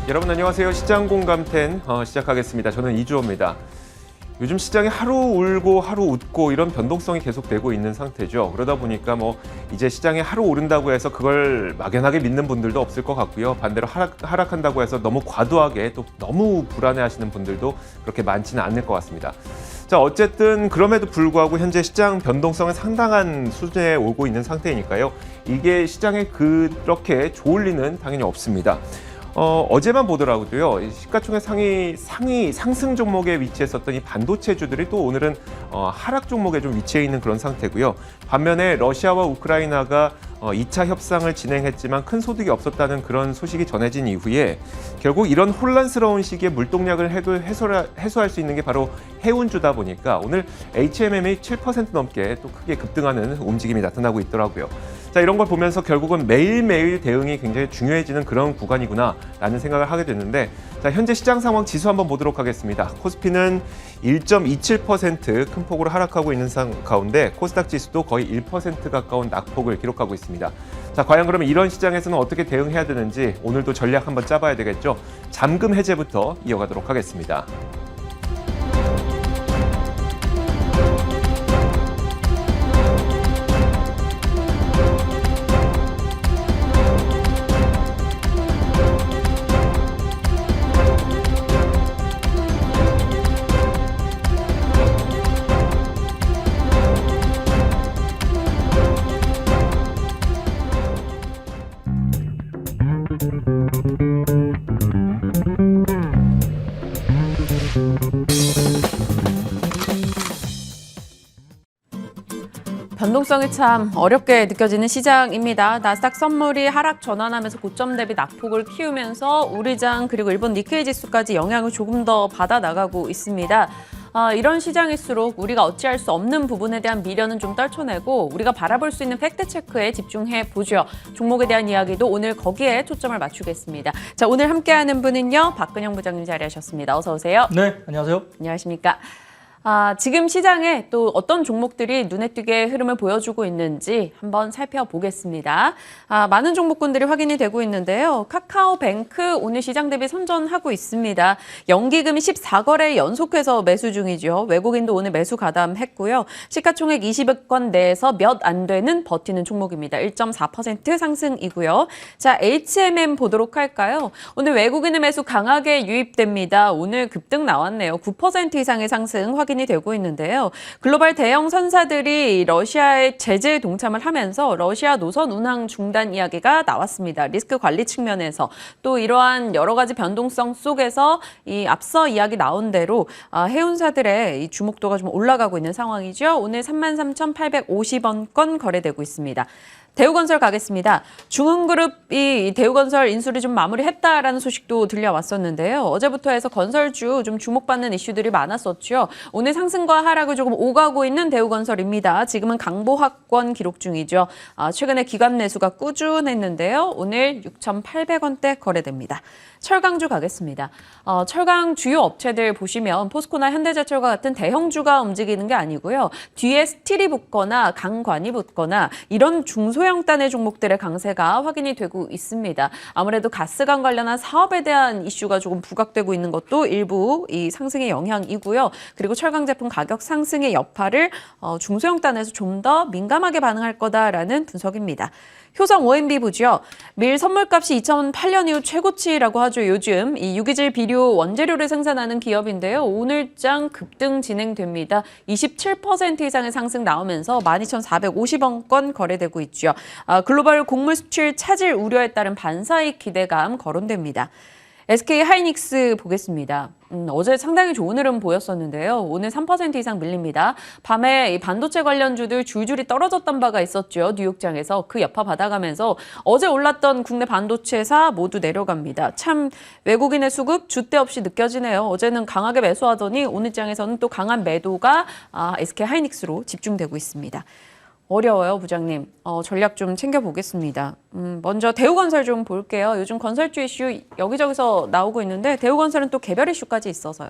여러분 안녕하세요. 시장 공감텐 시작하겠습니다. 저는 이주호입니다. 요즘 시장이 하루 울고 하루 웃고 이런 변동성이 계속되고 있는 상태죠. 그러다 보니까 이제 시장이 하루 오른다고 해서 그걸 막연하게 믿는 분들도 없을 것 같고요. 반대로 하락한다고 해서 너무 과도하게 또 너무 불안해하시는 분들도 그렇게 많지는 않을 것 같습니다. 자, 어쨌든 그럼에도 불구하고 현재 시장 변동성은 상당한 수준에 오고 있는 상태이니까요. 이게 시장에 그렇게 좋을 리는 당연히 없습니다. 어제만 보더라도요, 시가총액 상승 종목에 위치했었던 이 반도체주들이 또 오늘은 하락 종목에 좀 위치해 있는 그런 상태고요. 반면에 러시아와 우크라이나가 2차 협상을 진행했지만 큰 소득이 없었다는 그런 소식이 전해진 이후에 결국 이런 혼란스러운 시기에 물동력을 해소할 수 있는 게 바로 해운주다 보니까 오늘 HMM이 7% 넘게 또 크게 급등하는 움직임이 나타나고 있더라고요. 자, 이런 걸 보면서 결국은 매일매일 대응이 굉장히 중요해지는 그런 구간이구나 라는 생각을 하게 됐는데, 자, 현재 시장 상황 지수 한번 보도록 하겠습니다. 코스피는 1.27% 큰 폭으로 하락하고 있는 가운데 코스닥 지수도 거의 1% 가까운 낙폭을 기록하고 있습니다. 자, 과연 그러면 이런 시장에서는 어떻게 대응해야 되는지 오늘도 전략 한번 짜봐야 되겠죠. 잠금 해제부터 이어가도록 하겠습니다. 변동성이 참 어렵게 느껴지는 시장입니다. 나스닥 선물이 하락 전환하면서 고점 대비 낙폭을 키우면서 우리장 그리고 일본 니케이 지수까지 영향을 조금 더 받아 나가고 있습니다. 이런 시장일수록 우리가 어찌할 수 없는 부분에 대한 미련은 좀 떨쳐내고 우리가 바라볼 수 있는 팩트체크에 집중해 보죠. 종목에 대한 이야기도 오늘 거기에 초점을 맞추겠습니다. 자, 오늘 함께하는 분은요, 박근영 부장님 자리하셨습니다. 어서 오세요. 네, 안녕하세요. 안녕하십니까. 지금 시장에 또 어떤 종목들이 눈에 띄게 흐름을 보여주고 있는지 한번 살펴보겠습니다. 많은 종목군들이 확인이 되고 있는데요. 카카오뱅크 오늘 시장 대비 선전하고 있습니다. 연기금이 14거래 연속해서 매수 중이죠. 외국인도 오늘 매수 가담했고요. 시가총액 20억 원 내에서 몇 안 되는 버티는 종목입니다. 1.4% 상승이고요. 자, HMM 보도록 할까요? 오늘 외국인의 매수 강하게 유입됩니다. 오늘 급등 나왔네요. 9% 이상의 상승 확인이 되고 있는데요. 글로벌 대형 선사들이 러시아의 제재에 동참을 하면서 러시아 노선 운항 중단 이야기가 나왔습니다. 리스크 관리 측면에서 또 이러한 여러 가지 변동성 속에서 이 앞서 이야기 나온 대로 해운사들의 이 주목도가 좀 올라가고 있는 상황이죠. 오늘 33,850원권 거래되고 있습니다. 대우건설 가겠습니다. 중흥그룹이 대우건설 인수를 좀 마무리했다라는 소식도 들려왔었는데요. 어제부터 해서 건설주 좀 주목받는 이슈들이 많았었죠. 오늘 상승과 하락을 조금 오가고 있는 대우건설입니다. 지금은 강보합권 기록 중이죠. 최근에 기관 매수가 꾸준했는데요. 오늘 6,800원대 거래됩니다. 철강주 가겠습니다. 철강 주요 업체들 보시면 포스코나 현대제철과 같은 대형주가 움직이는 게 아니고요. 뒤에 스틸이 붙거나 강관이 붙거나 이런 중소형단의 종목들의 강세가 확인이 되고 있습니다. 아무래도 가스관 관련한 사업에 대한 이슈가 조금 부각되고 있는 것도 일부 이 상승의 영향이고요. 그리고 철강 제품 가격 상승의 여파를 중소형단에서 좀 더 민감하게 반응할 거다라는 분석입니다. 효성 OMB 보죠. 밀 선물값이 2008년 이후 최고치라고 하죠. 요즘 이 유기질 비료 원재료를 생산하는 기업인데요. 오늘장 급등 진행됩니다. 27% 이상의 상승 나오면서 12,450원권 거래되고 있죠. 글로벌 곡물 수출 차질 우려에 따른 반사익 기대감 거론됩니다. SK 하이닉스 보겠습니다. 어제 상당히 좋은 흐름 보였었는데요. 오늘 3% 이상 밀립니다. 밤에 이 반도체 관련주들 줄줄이 떨어졌던 바가 있었죠. 뉴욕장에서 그 여파 받아가면서 어제 올랐던 국내 반도체사 모두 내려갑니다. 참 외국인의 수급 줏대 없이 느껴지네요. 어제는 강하게 매수하더니 오늘 장에서는 또 강한 매도가 SK 하이닉스로 집중되고 있습니다. 어려워요, 부장님. 전략 좀 챙겨보겠습니다. 먼저 대우건설 좀 볼게요. 요즘 건설주 이슈 여기저기서 나오고 있는데 대우건설은 또 개별 이슈까지 있어서요.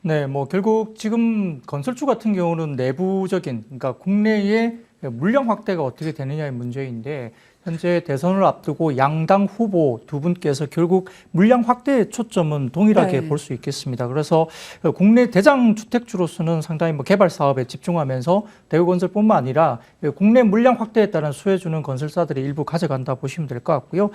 네, 결국 지금 건설주 같은 경우는 내부적인, 그러니까 국내의 물량 확대가 어떻게 되느냐의 문제인데 현재 대선을 앞두고 양당 후보 두 분께서 결국 물량 확대의 초점은 동일하게 네. 볼 수 있겠습니다. 그래서 국내 대장 주택주로서는 상당히 뭐 개발 사업에 집중하면서 대우건설뿐만 아니라 국내 물량 확대에 따른 수혜주는 건설사들이 일부 가져간다 보시면 될 것 같고요.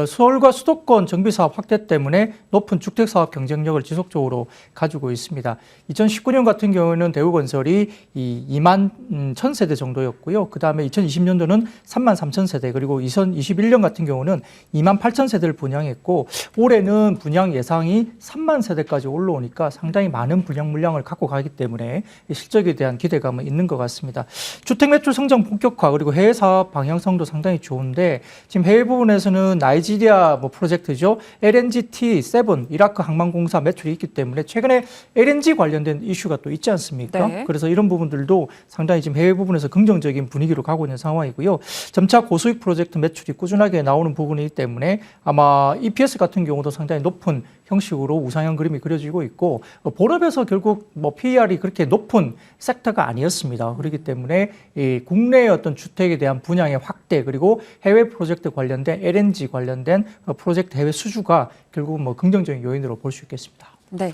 서울과 수도권 정비사업 확대 때문에 높은 주택사업 경쟁력을 지속적으로 가지고 있습니다. 2019년 같은 경우에는 대우건설이 2만 1,000세대 정도였고요. 그 다음에 2020년도는 3만 3천 세대, 그리고 2021년 같은 경우는 2만 8천 세대를 분양했고, 올해는 분양 예상이 3만 세대까지 올라오니까 상당히 많은 분양 물량을 갖고 가기 때문에 실적에 대한 기대감은 있는 것 같습니다. 주택 매출 성장 본격화, 그리고 해외 사업 방향성도 상당히 좋은데, 지금 해외 부분에서는 나이지리아 프로젝트죠. LNG T7 이라크 항만공사 매출이 있기 때문에 최근에 LNG 관련된 이슈가 또 있지 않습니까? 네. 그래서 이런 부분들도 상당히 지금 해외 부분에서 긍정적인 분위기로 가고 있는 상황이고요. 점차 고수익 프로젝트 매출이 꾸준하게 나오는 부분이기 때문에 아마 EPS 같은 경우도 상당히 높은 형식으로 우상향 그림이 그려지고 있고, 본업에서 결국 PER이 그렇게 높은 섹터가 아니었습니다. 그렇기 때문에 이 국내의 어떤 주택에 대한 분양의 확대, 그리고 해외 프로젝트 관련된 LNG 관련된 프로젝트 해외 수주가 결국 긍정적인 요인으로 볼 수 있겠습니다. 네.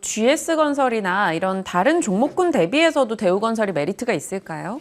GS건설이나 이런 다른 종목군 대비해서도 대우건설이 메리트가 있을까요?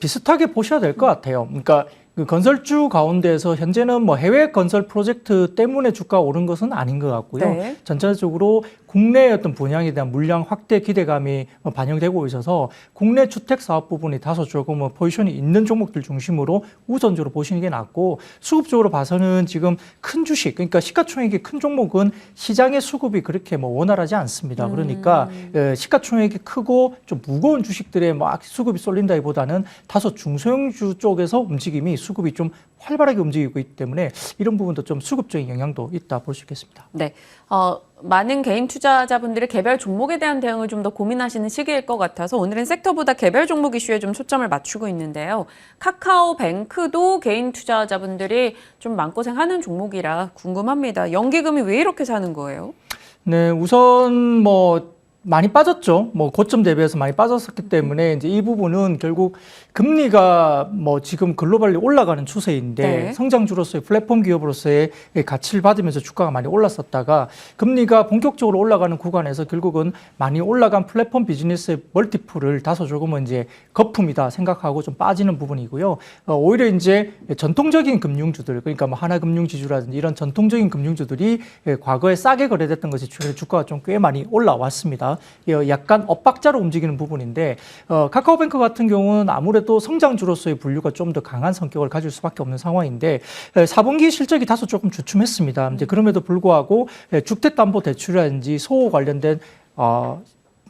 비슷하게 보셔야 될 것 같아요. 그러니까 그 건설주 가운데서 현재는 해외 건설 프로젝트 때문에 주가가 오른 것은 아닌 것 같고요. 네. 전체적으로 국내의 어떤 분양에 대한 물량 확대 기대감이 반영되고 있어서 국내 주택 사업 부분이 다소 조금 포지션이 있는 종목들 중심으로 우선적으로 보시는 게 낫고, 수급적으로 봐서는 지금 큰 주식, 그러니까 시가총액이 큰 종목은 시장의 수급이 그렇게 원활하지 않습니다. 그러니까 시가총액이 크고 좀 무거운 주식들에 수급이 쏠린다기보다는 다소 중소형주 쪽에서 움직임이 수급이 좀 활발하게 움직이고 있기 때문에 이런 부분도 좀 수급적인 영향도 있다 볼 수 있겠습니다. 네. 많은 개인 투자자분들이 개별 종목에 대한 대응을 좀 더 고민하시는 시기일 것 같아서 오늘은 섹터보다 개별 종목 이슈에 좀 초점을 맞추고 있는데요. 카카오뱅크도 개인 투자자분들이 좀 마음고생하는 종목이라 궁금합니다. 연기금이 왜 이렇게 사는 거예요? 네, 우선 많이 빠졌죠. 고점 대비해서 많이 빠졌었기 때문에 이제 이 부분은 결국 금리가 지금 글로벌리 올라가는 추세인데, 네. 성장주로서의 플랫폼 기업으로서의 가치를 받으면서 주가가 많이 올랐었다가 금리가 본격적으로 올라가는 구간에서 결국은 많이 올라간 플랫폼 비즈니스의 멀티플을 다소 조금은 이제 거품이다 생각하고 좀 빠지는 부분이고요. 오히려 이제 전통적인 금융주들, 그러니까 하나금융지주라든지 이런 전통적인 금융주들이 과거에 싸게 거래됐던 것이 최근에 주가가 좀 꽤 많이 올라왔습니다. 약간 엇박자로 움직이는 부분인데, 카카오뱅크 같은 경우는 아무래도 성장주로서의 분류가 좀 더 강한 성격을 가질 수밖에 없는 상황인데, 4분기 실적이 다소 조금 주춤했습니다. 이제 그럼에도 불구하고 주택담보대출이라든지 소호 관련된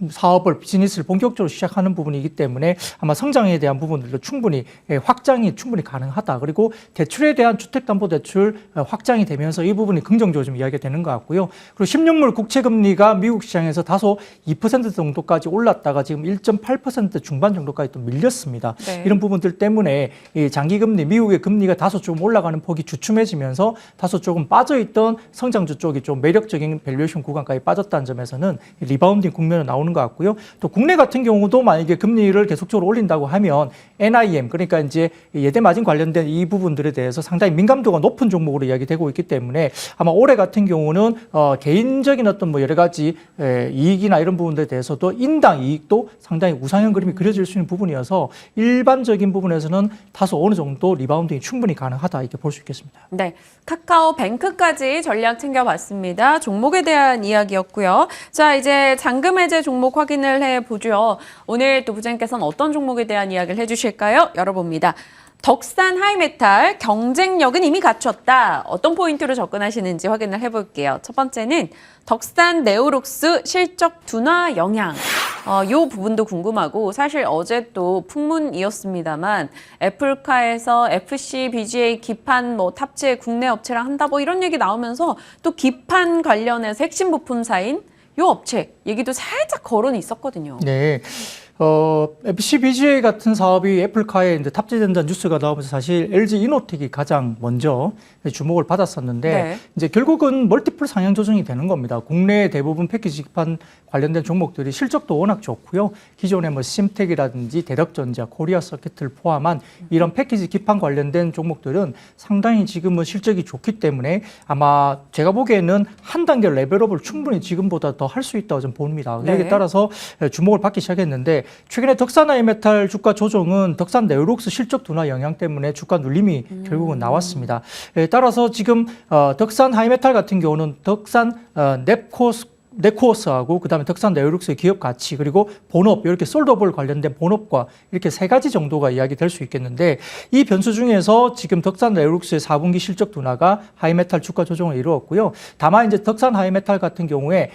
사업을, 비즈니스를 본격적으로 시작하는 부분이기 때문에 아마 성장에 대한 부분들도 충분히 확장이 충분히 가능하다. 그리고 대출에 대한 주택담보대출 확장이 되면서 이 부분이 긍정적으로 좀 이야기가 되는 것 같고요. 그리고 10년물 국채금리가 미국 시장에서 다소 2% 정도까지 올랐다가 지금 1.8% 중반 정도까지 또 밀렸습니다. 네. 이런 부분들 때문에 이 장기금리, 미국의 금리가 다소 좀 올라가는 폭이 주춤해지면서 다소 조금 빠져있던 성장주 쪽이 좀 매력적인 밸류에이션 구간까지 빠졌다는 점에서는 리바운딩 국면으로 나오는 것 같고요. 또 국내 같은 경우도 만약에 금리를 계속적으로 올린다고 하면 NIM, 그러니까 이제 예대 마진 관련된 이 부분들에 대해서 상당히 민감도가 높은 종목으로 이야기되고 있기 때문에 아마 올해 같은 경우는 개인적인 어떤 여러 가지 이익이나 이런 부분들에 대해서도 인당 이익도 상당히 우상향 그림이 그려질 수 있는 부분이어서 일반적인 부분에서는 다소 어느 정도 리바운딩이 충분히 가능하다 이렇게 볼 수 있겠습니다. 네. 카카오뱅크까지 전략 챙겨봤습니다. 종목에 대한 이야기였고요. 자, 이제 잔금 해제 종목 확인을 해보죠. 오늘 또 부장님께서는 어떤 종목에 대한 이야기를 해주실까요? 열어봅니다. 덕산 하이메탈, 경쟁력은 이미 갖췄다. 어떤 포인트로 접근하시는지 확인을 해볼게요. 첫 번째는 덕산 네오룩스 실적 둔화 영향. 이 부분도 궁금하고, 사실 어제 또 풍문이었습니다만 애플카에서 FC, BGA 기판 탑재 국내 업체랑 한다 이런 얘기 나오면서 또 기판 관련해서 핵심 부품사인 이 업체 얘기도 살짝 거론이 있었거든요. 네. FCBGA 같은 사업이 애플카에 이제 탑재된다는 뉴스가 나오면서 사실 LG 이노텍이 가장 먼저 주목을 받았었는데 네. 이제 결국은 멀티플 상향 조정이 되는 겁니다. 국내 대부분 패키지 기판 관련된 종목들이 실적도 워낙 좋고요. 기존에 뭐 심텍이라든지 대덕전자, 코리아서킷을 포함한 이런 패키지 기판 관련된 종목들은 상당히 지금은 실적이 좋기 때문에 아마 제가 보기에는 한 단계 레벨업을 충분히 지금보다 더 할 수 있다고 좀 봅니다. 네. 여기에 따라서 주목을 받기 시작했는데 최근에 덕산하이메탈 주가 조정은 덕산 네오룩스 실적 둔화 영향 때문에 주가 눌림이 결국은 나왔습니다. 따라서 지금 덕산 하이메탈 같은 경우는 덕산 네코어스하고 그다음에 덕산 네오룩스의 기업 가치 그리고 본업 이렇게 솔더블 관련된 본업과 이렇게 세 가지 정도가 이야기될 수 있겠는데 이 변수 중에서 지금 덕산 네오룩스의 4분기 실적 둔화가 하이메탈 주가 조정을 이루었고요. 다만 이제 덕산 하이메탈 같은 경우에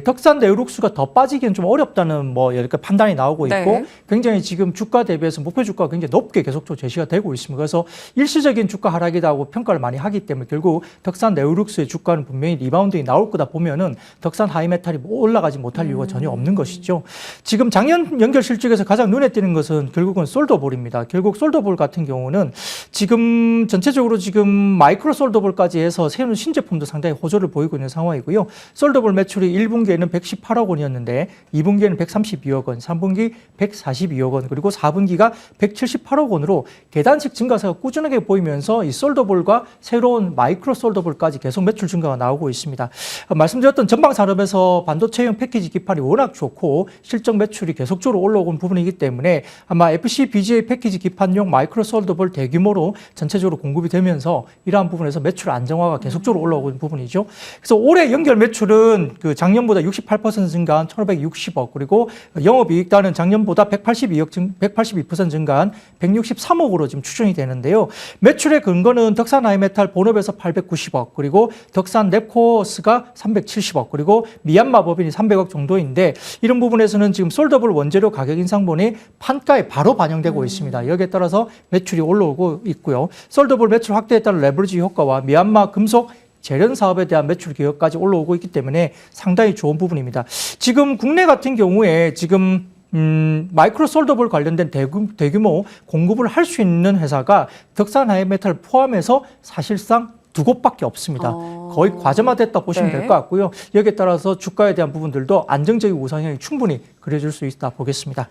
덕산 네오룩스가 더 빠지기는 좀 어렵다는 뭐 이렇게 판단이 나오고 있고 네. 굉장히 지금 주가 대비해서 목표 주가가 굉장히 높게 계속적으로 제시가 되고 있습니다. 그래서 일시적인 주가 하락이라고 평가를 많이 하기 때문에 결국 덕산 네오룩스의 주가는 분명히 리바운딩이 나올 거다 보면은 덕산 하이메탈이 올라가지 못할 이유가 전혀 없는 것이죠. 지금 작년 연결 실적에서 가장 눈에 띄는 것은 결국은 솔더볼입니다. 결국 솔더볼 같은 경우는 지금 전체적으로 지금 마이크로 솔더볼까지 해서 새로운 신제품도 상당히 호조를 보이고 있는 상황이고요. 솔더볼 매출이 1분기에는 118억 원이었는데 2분기에는 132억 원, 3분기 142억 원, 그리고 4분기가 178억 원으로 계단식 증가세가 꾸준하게 보이면서 이 솔더볼과 새로운 마이크로 솔더볼까지 계속 매출 증가가 나오고 있습니다. 말씀드렸던 전방 산업에서 반도체용 패키지 기판이 워낙 좋고 실적 매출이 계속적으로 올라오는 부분이기 때문에 아마 FCBGA 패키지 기판용 마이크로 솔더볼 대규모로 전체적으로 공급이 되면서 이러한 부분에서 매출 안정화가 계속적으로 올라오고 있는 부분이죠. 그래서 올해 연결 매출은 그 작년보다 68% 증가한 1,560억 그리고 영업이익단은 작년보다 182% 증가한 163억으로 지금 추정이 되는데요. 매출의 근거는 덕산 하이메탈 본업에서 890억 그리고 덕산 넵코어스가 370억 그리고 미얀마 법인이 300억 정도인데 이런 부분에서는 지금 솔더블 원재료 가격 인상분이 판가에 바로 반영되고 있습니다. 여기에 따라서 매출이 올라오고 있고요. 솔더블 매출 확대에 따른 레버리지 효과와 미얀마 금속 재련 사업에 대한 매출 기여까지 올라오고 있기 때문에 상당히 좋은 부분입니다. 지금 국내 같은 경우에 지금 마이크로 솔더볼 관련된 대규모 공급을 할 수 있는 회사가 덕산 하이메탈 포함해서 사실상 두 곳밖에 없습니다. 거의 과점화됐다 보시면 네. 될 것 같고요. 여기에 따라서 주가에 대한 부분들도 안정적인 우상향이 충분히 그려질 수 있다 보겠습니다.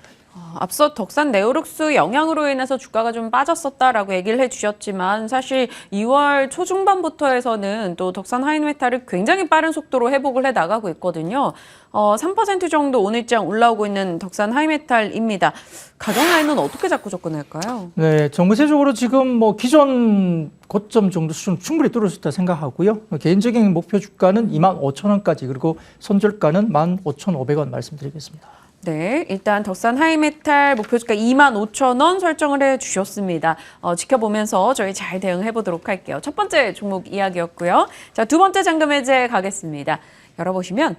앞서 덕산 네오룩스 영향으로 인해서 주가가 좀 빠졌었다라고 얘기를 해주셨지만 사실 2월 초중반부터 해서는 또 덕산 하이메탈을 굉장히 빠른 속도로 회복을 해 나가고 있거든요. 3% 정도 오늘장 올라오고 있는 덕산 하이메탈입니다. 가격 라인은 어떻게 잡고 접근할까요? 네, 정부세적으로 지금 뭐 기존 고점 정도 수준 충분히 뚫을 수 있다 생각하고요. 개인적인 목표 주가는 25,000원까지 그리고 손절가는 15,500원 말씀드리겠습니다. 네, 일단 덕산 하이메탈 목표주가 25,000원 설정을 해주셨습니다. 지켜보면서 저희 잘 대응해 보도록 할게요. 첫 번째 종목 이야기였고요. 자, 두 번째 잔금 해제 가겠습니다. 열어보시면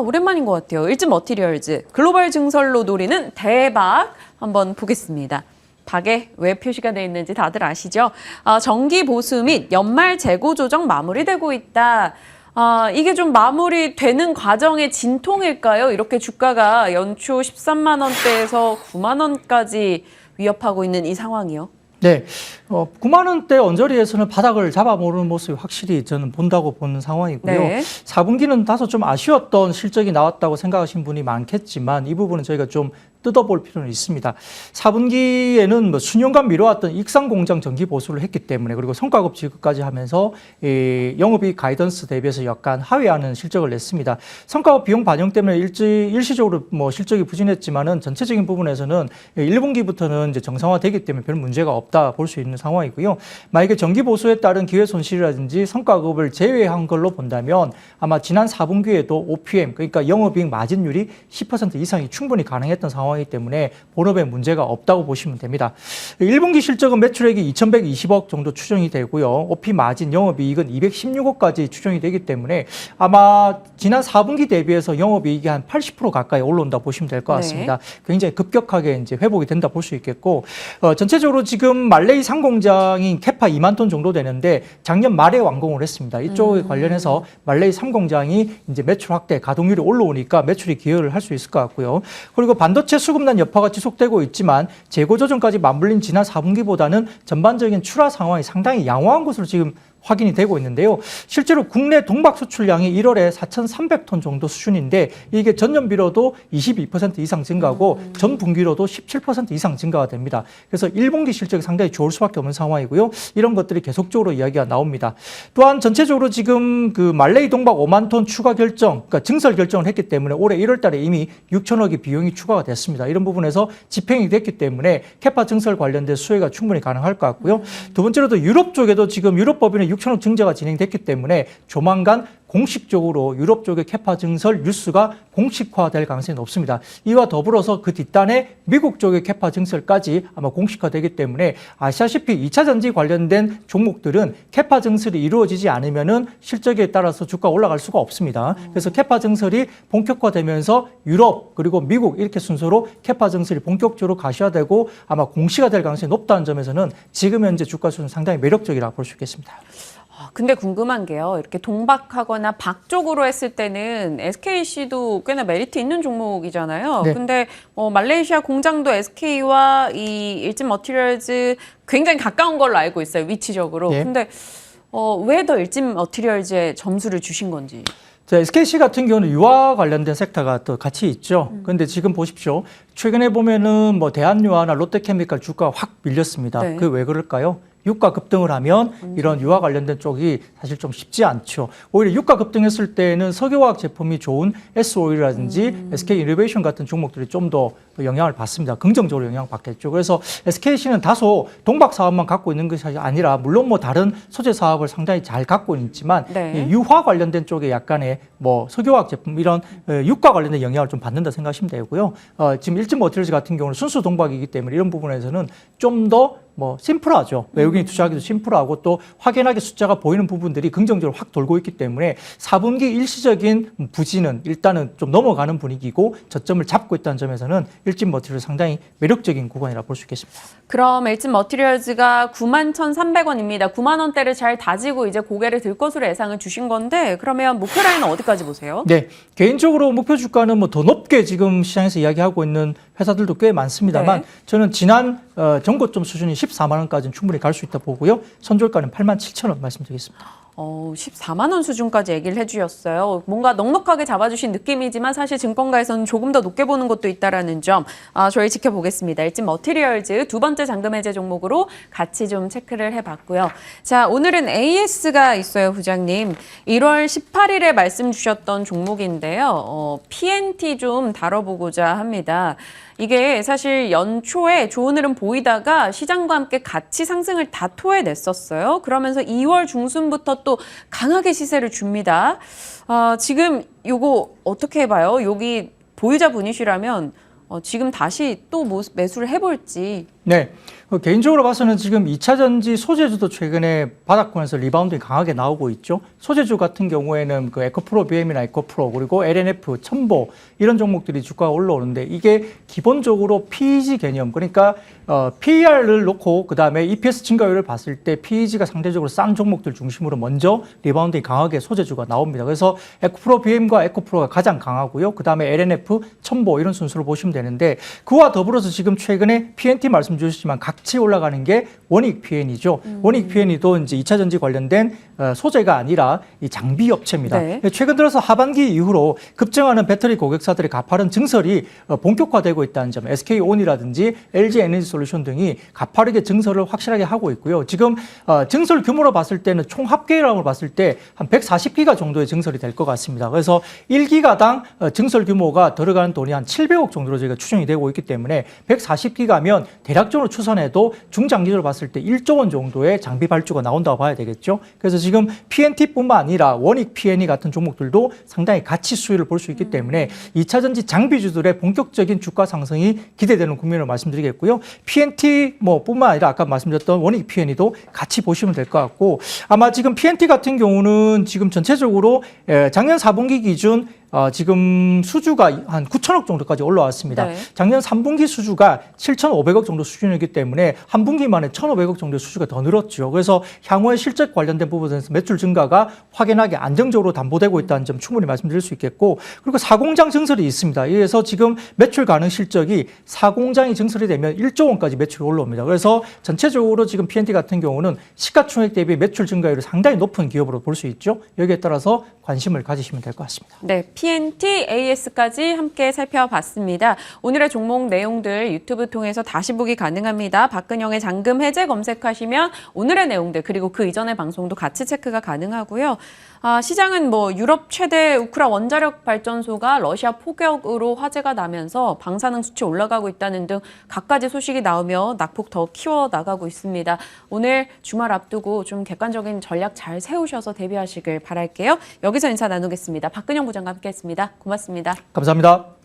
오랜만인 것 같아요. 일진 머티리얼즈 글로벌 증설로 노리는 대박 한번 보겠습니다. 박에 왜 표시가 되어 있는지 다들 아시죠? 정기 보수 및 연말 재고 조정 마무리되고 있다. 이게 좀 마무리되는 과정의 진통일까요? 이렇게 주가가 연초 13만 원대에서 9만 원까지 위협하고 있는 이 상황이요. 네, 9만 원대 언저리에서는 바닥을 잡아모르는 모습이 확실히 저는 본다고 보는 상황이고요. 네. 4분기는 다소 좀 아쉬웠던 실적이 나왔다고 생각하신 분이 많겠지만 이 부분은 저희가 좀 뜯어볼 필요는 있습니다. 4분기에는 뭐 수년간 미뤄왔던 익산공장 정기 보수를 했기 때문에 그리고 성과급 지급까지 하면서 영업이익 가이던스 대비해서 약간 하회하는 실적을 냈습니다. 성과급 비용 반영 때문에 일시적으로 뭐 실적이 부진했지만은 전체적인 부분에서는 1분기부터는 이제 정상화되기 때문에 별 문제가 없다 볼 수 있는 상황이고요. 만약에 정기 보수에 따른 기회 손실이라든지 성과급을 제외한 걸로 본다면 아마 지난 4분기에도 OPM 그러니까 영업이익 마진율이 10% 이상이 충분히 가능했던 상황이기 때문에 본업에 문제가 없다고 보시면 됩니다. 1분기 실적은 매출액이 2,120억 정도 추정이 되고요. OP 마진 영업이익은 216억까지 추정이 되기 때문에 아마 지난 4분기 대비해서 영업이익이 한 80% 가까이 올라온다 보시면 될 것 같습니다. 네. 굉장히 급격하게 이제 회복이 된다 볼 수 있겠고 전체적으로 지금 말레이 상공장인 캐파 2만 톤 정도 되는데 작년 말에 완공을 했습니다. 이쪽에 관련해서 말레이 상공장이 이제 매출 확대 가동률이 올라오니까 매출이 기여를 할 수 있을 것 같고요. 그리고 반도체 수급난 여파가 지속되고 있지만 재고 조정까지 맞물린 지난 4분기보다는 전반적인 출하 상황이 상당히 양호한 것으로 지금 확인이 되고 있는데요. 실제로 국내 동박 수출량이 1월에 4,300톤 정도 수준인데 이게 전년비로도 22% 이상 증가하고 전 분기로도 17% 이상 증가가 됩니다. 그래서 1분기 실적이 상당히 좋을 수밖에 없는 상황이고요. 이런 것들이 계속적으로 이야기가 나옵니다. 또한 전체적으로 지금 그 말레이 동박 5만 톤 추가 결정, 그러니까 증설 결정을 했기 때문에 올해 1월 달에 이미 6천억이 비용이 추가가 됐습니다. 이런 부분에서 집행이 됐기 때문에 캐파 증설 관련된 수혜가 충분히 가능할 것 같고요. 두 번째로도 유럽 쪽에도 지금 유럽 법인의 6천억 증자가 진행됐기 때문에 조만간 공식적으로 유럽 쪽의 캐파 증설 뉴스가 공식화될 가능성이 높습니다. 이와 더불어서 그 뒷단에 미국 쪽의 캐파 증설까지 아마 공식화되기 때문에 아시다시피 2차 전지 관련된 종목들은 캐파 증설이 이루어지지 않으면은 실적에 따라서 주가 올라갈 수가 없습니다. 그래서 캐파 증설이 본격화되면서 유럽 그리고 미국 이렇게 순서로 캐파 증설이 본격적으로 가시화되고 아마 공시가 될 가능성이 높다는 점에서는 지금 현재 주가 수는 상당히 매력적이라고 볼 수 있겠습니다. 근데 궁금한 게요. 이렇게 동박하거나 박 쪽으로 했을 때는 SKC도 꽤나 메리트 있는 종목이잖아요. 네. 근데 말레이시아 공장도 SK와 이 일진 머티리얼즈 굉장히 가까운 걸로 알고 있어요. 위치적으로. 네. 근데 왜 더 일진 머티리얼즈에 점수를 주신 건지. SKC 같은 경우는 유화 관련된 섹터가 또 같이 있죠. 그런데 지금 보십시오. 최근에 보면은 뭐 대한유화나 롯데케미칼 주가가 확 밀렸습니다. 네. 그게 왜 그럴까요? 유가 급등을 하면 이런 유화 관련된 쪽이 사실 좀 쉽지 않죠. 오히려 유가 급등했을 때는 석유화학 제품이 좋은 S-오일이라든지 SK이노베이션 같은 종목들이 좀 더 영향을 받습니다. 긍정적으로 영향을 받겠죠. 그래서 SKC는 다소 동박 사업만 갖고 있는 것이 아니라 물론 뭐 다른 소재 사업을 상당히 잘 갖고 있지만 네. 이 유화 관련된 쪽에 약간의 뭐 석유화학 제품 이런 유가 관련된 영향을 좀 받는다 생각하시면 되고요. 지금 일진 머티리얼즈 같은 경우는 순수 동박이기 때문에 이런 부분에서는 좀 더 뭐 심플하죠. 외국인이 투자하기도 심플하고 또 확연하게 숫자가 보이는 부분들이 긍정적으로 확 돌고 있기 때문에 4분기 일시적인 부진은 일단은 좀 넘어가는 분위기고 저점을 잡고 있다는 점에서는 일진 머티리얼 상당히 매력적인 구간이라고 볼 수 있겠습니다. 그럼 일진 머티리얼즈가 91,300원입니다. 9만 원대를 잘 다지고 이제 고개를 들 것으로 예상을 주신 건데 그러면 목표 라인은 어디까지 보세요? 네, 개인적으로 목표 주가는 뭐 더 높게 지금 시장에서 이야기하고 있는 회사들도 꽤 많습니다만 네. 저는 지난 전고점 수준이 14만 원까지는 충분히 갈 수 있다 보고요. 선절가는 87,000원 말씀드리겠습니다. 14만 원 수준까지 얘기를 해주셨어요. 뭔가 넉넉하게 잡아주신 느낌이지만 사실 증권가에서는 조금 더 높게 보는 것도 있다라는 점 저희 지켜보겠습니다. 일진 머티리얼즈 두 번째 잔금 해제 종목으로 같이 좀 체크를 해봤고요. 자, 오늘은 AS가 있어요, 부장님. 1월 18일에 말씀 주셨던 종목인데요. PNT 좀 다뤄보고자 합니다. 이게 사실 연초에 좋은 흐름 보이다가 시장과 함께 같이 상승을 다 토해냈었어요. 그러면서 2월 중순부터 또 강하게 시세를 줍니다. 지금 요거 어떻게 봐요? 여기 보유자 분이시라면 지금 다시 또 매수를 해볼지. 네. 개인적으로 봐서는 지금 2차 전지 소재주도 최근에 바닥권에서 리바운딩이 강하게 나오고 있죠. 소재주 같은 경우에는 그 에코프로 BM이나 에코프로 그리고 LNF, 첨보 이런 종목들이 주가가 올라오는데 이게 기본적으로 PEG 개념 그러니까 PER을 놓고 그다음에 EPS 증가율을 봤을 때 PEG가 상대적으로 싼 종목들 중심으로 먼저 리바운딩이 강하게 소재주가 나옵니다. 그래서 에코프로 BM과 에코프로가 가장 강하고요. 그다음에 LNF, 첨보 이런 순서로 보시면 되는데 그와 더불어서 지금 최근에 PNT 말씀 주셨지만 같이 올라가는 게 원익 PN이죠. 원익 PN이도 이제 2차 전지 관련된 소재가 아니라 이 장비 업체입니다. 네. 최근 들어서 하반기 이후로 급증하는 배터리 고객사들의 가파른 증설이 본격화되고 있다는 점, SK온이라든지 LG 에너지 솔루션 등이 가파르게 증설을 확실하게 하고 있고요. 지금 증설 규모로 봤을 때는 총 합계량으로 봤을 때 한 140기가 정도의 증설이 될 것 같습니다. 그래서 1기가당 증설 규모가 들어가는 돈이 한 700억 정도로 저희가 추정이 되고 있기 때문에 140기가면 대략적으로 추산해도 중장기적으로 봤을 때 1조 원 정도의 장비 발주가 나온다고 봐야 되겠죠. 그래서 지금 PNT뿐만 아니라 원익 PNE 같은 종목들도 상당히 가치 수위를 볼 수 있기 때문에 2차 전지 장비주들의 본격적인 주가 상승이 기대되는 국면을 말씀드리겠고요. PNT 뿐만 아니라 아까 말씀드렸던 원익 PNE도 같이 보시면 될 것 같고 아마 지금 PNT 같은 경우는 지금 전체적으로 작년 4분기 기준 지금 수주가 한 9천억 정도까지 올라왔습니다. 네. 작년 3분기 수주가 7,500억 정도 수준이기 때문에 한 분기 만에 1,500억 정도의 수주가 더 늘었죠. 그래서 향후에 실적 관련된 부분에서 매출 증가가 확연하게 안정적으로 담보되고 있다는 점 충분히 말씀드릴 수 있겠고, 그리고 사공장 증설이 있습니다. 이래서 지금 매출 가능 실적이 사공장이 증설이 되면 1조 원까지 매출이 올라옵니다. 그래서 전체적으로 지금 P&T 같은 경우는 시가총액 대비 매출 증가율이 상당히 높은 기업으로 볼 수 있죠. 여기에 따라서 관심을 가지시면 될 것 같습니다. 네, P&T, AS까지 함께 살펴봤습니다. 오늘의 종목 내용들 유튜브 통해서 다시 보기 가능합니다. 박근영의 잔금 해제 검색하시면 오늘의 내용들 그리고 그 이전의 방송도 같이 체크가 가능하고요. 시장은 유럽 최대 우크라 원자력 발전소가 러시아 포격으로 화재가 나면서 방사능 수치 올라가고 있다는 등 갖가지 소식이 나오며 낙폭 더 키워나가고 있습니다. 오늘 주말 앞두고 좀 객관적인 전략 잘 세우셔서 대비하시길 바랄게요. 여기서 인사 나누겠습니다. 박근영 부장과 함께했습니다. 고맙습니다. 감사합니다.